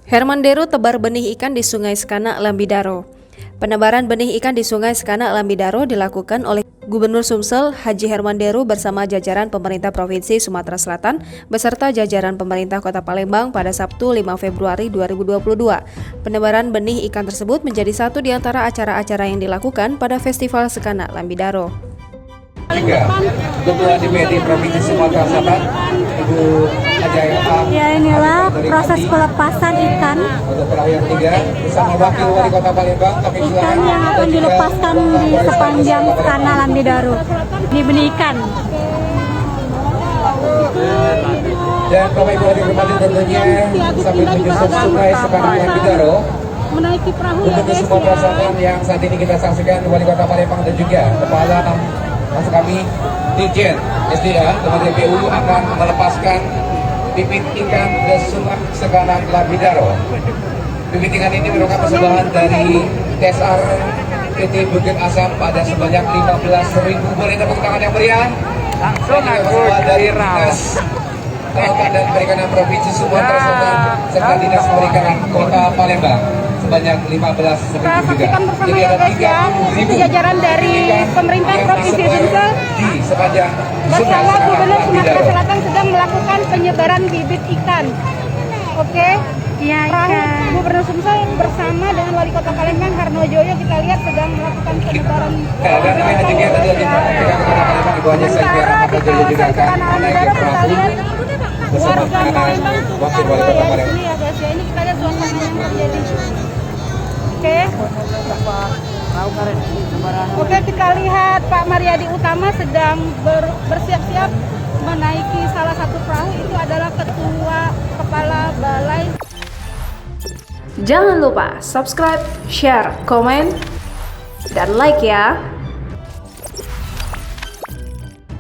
Hermanderu tebar benih ikan di Sungai Sekanak, Lambidaro. Penebaran benih ikan di Sungai Sekanak, Lambidaro dilakukan oleh Gubernur Sumsel Haji Hermanderu bersama jajaran pemerintah Provinsi Sumatera Selatan beserta jajaran pemerintah Kota Palembang pada Sabtu 5 Februari 2022. Penebaran benih ikan tersebut menjadi satu di antara acara-acara yang dilakukan pada Festival Sekanak, Lambidaro. Ketua DPRD Provinsi Sumatera Selatan, Ibu Ajaya. Ya, inilah proses pelepasan ikan. Untuk terakhir 3 bersama Wakil Wali Kota Palembang, kami Ikan yang akan dilepaskan di sepanjang Sekanak, Lambidaro. Ini benih ikan. Dan Bapak Ibu hadirin tentunya sambil menyusun Sungai Sekanak, Lambidaro Menaiki perahu ya untuk Sumatera Selatan yang saat ini kita saksikan Wali Kota Palembang dan juga Kepala Maksud kami Dirjen SDA Kementerian PU akan melepaskan bibit ikan ke Sungai Sekanak, Lambidaro. Bibit ikan ini merupakan persembahan dari TSR PT Bukit Asam pada sebanyak 15.000. Boleh tepuk tangan yang meriah. Langsung dari Dinas Kelautan dan Perikanan Provinsi Sumatera Selatan serta Dinas Perikanan Kota Palembang sebanyak 15.000 Kita juga. saksikan bersama Jadi ya ada guys ya. Itu jajaran dari pemerintah Provinsi Sumsel di sepanjang bersama Sungai Gubernur Sekanak, Sumatera Lambidaro. Selatan sedang melakukan penyebaran bibit ikan. Oke. Iya, ikan. Gubernur Sumsel bersama dengan Wali Kota Palembang Karno Joyo kita lihat sedang melakukan penyebaran. Dan kami juga tadi disampaikan kepada Palembang Ibu Haji Saikia Rahmat Joyo juga akan menaiki perahu bersama dengan Wakil Wali Kota Palembang. Ini ya guys ya, ini kita lihat suasana yang terjadi. Oke, kita lihat Pak Mariadi Utama sedang bersiap-siap menaiki salah satu perahu. Itu adalah Ketua Kepala Balai. Jangan lupa subscribe, share, komen, dan like ya.